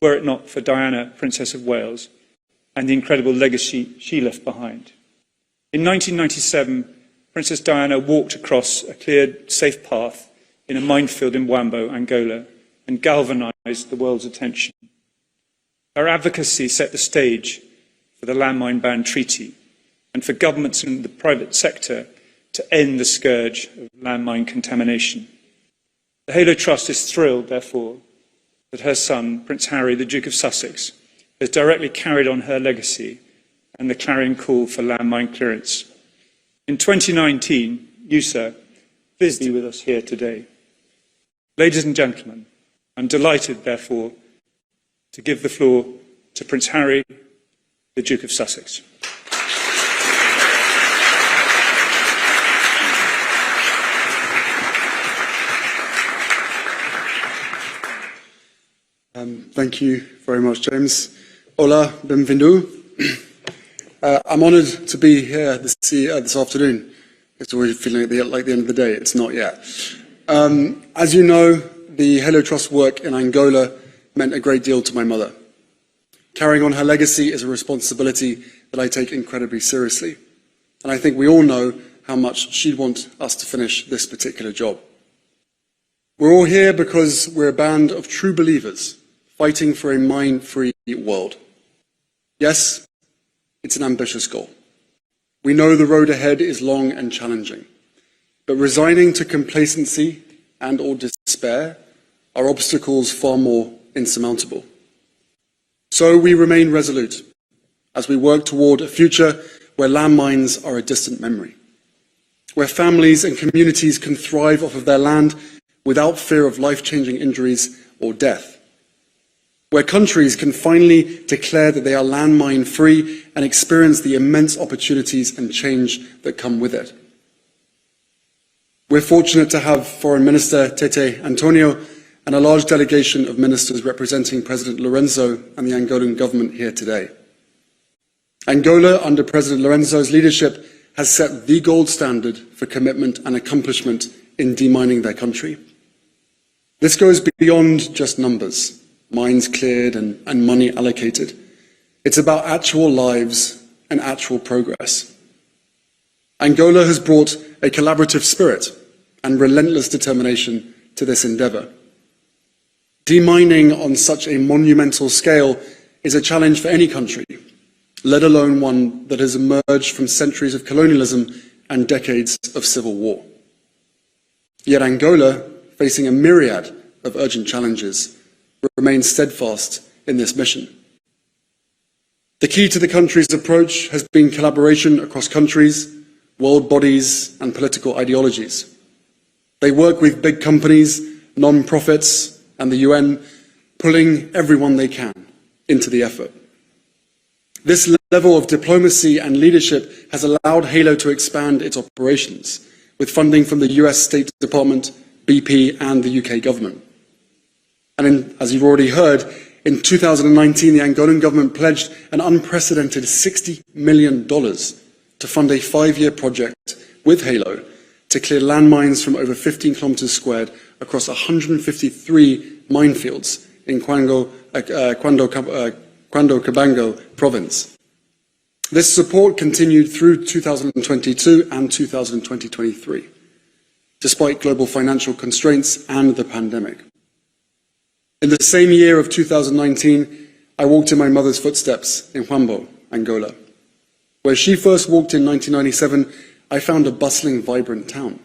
were it not for Diana, Princess of Wales, and the incredible legacy she left behind. In 1997, Princess Diana walked across a cleared, safe path in a minefield in Wambo, Angola, and galvanized the world's attention. Her advocacy set the stage for the landmine ban treaty and for governments in the private sector to end the scourge of landmine contamination. The Halo Trust is thrilled, therefore, that her son, Prince Harry, the Duke of Sussex, has directly carried on her legacy and the clarion call for landmine clearance. In 2019, you, sir, visited with us here today. Ladies and gentlemen, I'm delighted, therefore, to give the floor to Prince Harry, the Duke of Sussex. Thank you very much, James. Hola, bienvenido. I'm honoured to be here this afternoon. It's always feeling like the end of the day. It's not yet. As you know, the Halo Trust work in Angola meant a great deal to my mother. Carrying on her legacy is a responsibility that I take incredibly seriously. And I think we all know how much she'd want us to finish this particular job. We're all here because we're a band of true believers fighting for a mine-free world. Yes, it's an ambitious goal. We know the road ahead is long and challenging, but resigning to complacency and/or despair are obstacles far more insurmountable. So we remain resolute as we work toward a future where landmines are a distant memory, where families and communities can thrive off of their land without fear of life-changing injuries or death, where countries can finally declare that they are landmine-free and experience the immense opportunities and change that come with it. We're fortunate to have Foreign Minister Tete Antonio and a large delegation of ministers representing President Lorenzo and the Angolan government here today. Angola, under President Lorenzo's leadership, has set the gold standard for commitment and accomplishment in demining their country. This goes beyond just numbers, mines cleared and money allocated. It's about actual lives and actual progress. Angola has brought a collaborative spirit and relentless determination to this endeavour. Demining on such a monumental scale is a challenge for any country, let alone one that has emerged from centuries of colonialism and decades of civil war. Yet Angola, facing a myriad of urgent challenges, remains steadfast in this mission. The key to the country's approach has been collaboration across countries, world bodies, and political ideologies. They work with big companies, non-profits, and the UN, pulling everyone they can into the effort. This level of diplomacy and leadership has allowed Halo to expand its operations, with funding from the US State Department, BP, and the UK government. And as you've already heard, in 2019, the Angolan government pledged an unprecedented $60 million to fund a 5-year project with Halo to clear landmines from over 15 kilometers squared across 153 minefields in Cuando Cabango province. This support continued through 2022 and 2023, despite global financial constraints and the pandemic. In the same year of 2019, I walked in my mother's footsteps in Huambo, Angola. Where she first walked in 1997, I found a bustling, vibrant town.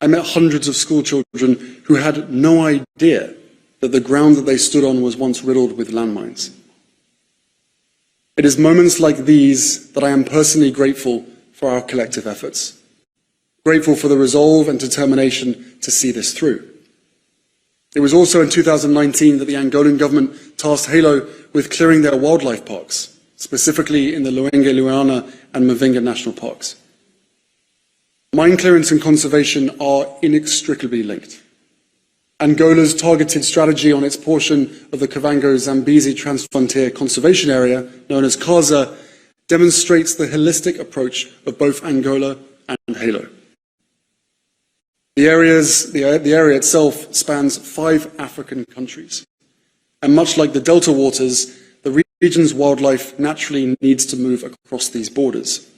I met hundreds of school children who had no idea that the ground that they stood on was once riddled with landmines. It is moments like these that I am personally grateful for our collective efforts, grateful for the resolve and determination to see this through. It was also in 2019 that the Angolan government tasked Halo with clearing their wildlife parks, specifically in the Luenge, Luana and Mavinga national parks. Mine clearance and conservation are inextricably linked. Angola's targeted strategy on its portion of the Kavango-Zambezi Transfrontier Conservation Area, known as CASA, demonstrates the holistic approach of both Angola and Halo. The area itself spans 5 African countries, And much like the delta waters, the region's wildlife naturally needs to move across these borders.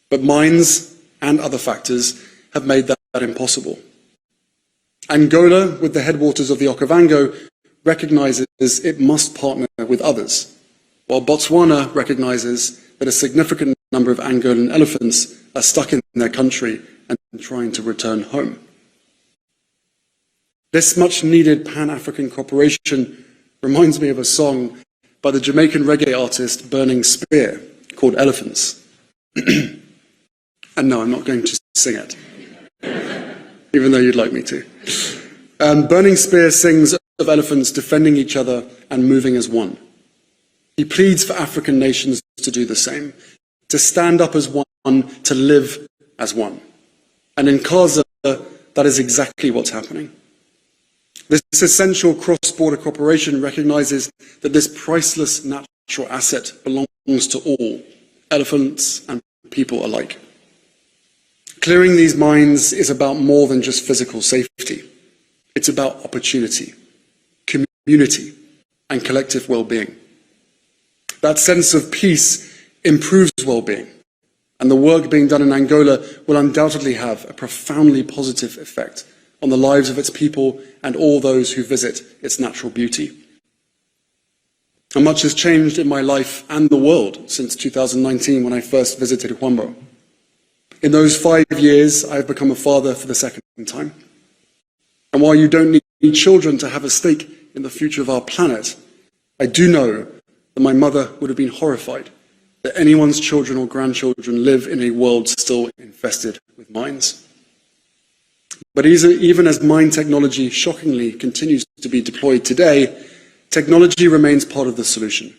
But mines and other factors have made that impossible. Angola, with the headwaters of the Okavango, recognizes it must partner with others, while Botswana recognizes that a significant number of Angolan elephants are stuck in their country and trying to return home. This much-needed Pan-African cooperation reminds me of a song by the Jamaican reggae artist Burning Spear called Elephants. And no, I'm not going to sing it, even though you'd like me to. Burning Spear sings of elephants defending each other and moving as one. He pleads for African nations to do the same, to stand up as one, to live as one. And in Gaza, that is exactly what's happening. This essential cross-border cooperation recognizes that this priceless natural asset belongs to all, elephants and people alike. Clearing these mines is about more than just physical safety. It's about opportunity, community, and collective well-being. That sense of peace improves well-being, and the work being done in Angola will undoubtedly have a profoundly positive effect on the lives of its people and all those who visit its natural beauty. And much has changed in my life and the world since 2019 when I first visited Huambo. In those 5 years, I have become a father for the second time. And while you don't need children to have a stake in the future of our planet, I do know that my mother would have been horrified that anyone's children or grandchildren live in a world still infested with mines. But even as mine technology shockingly continues to be deployed today, technology remains part of the solution.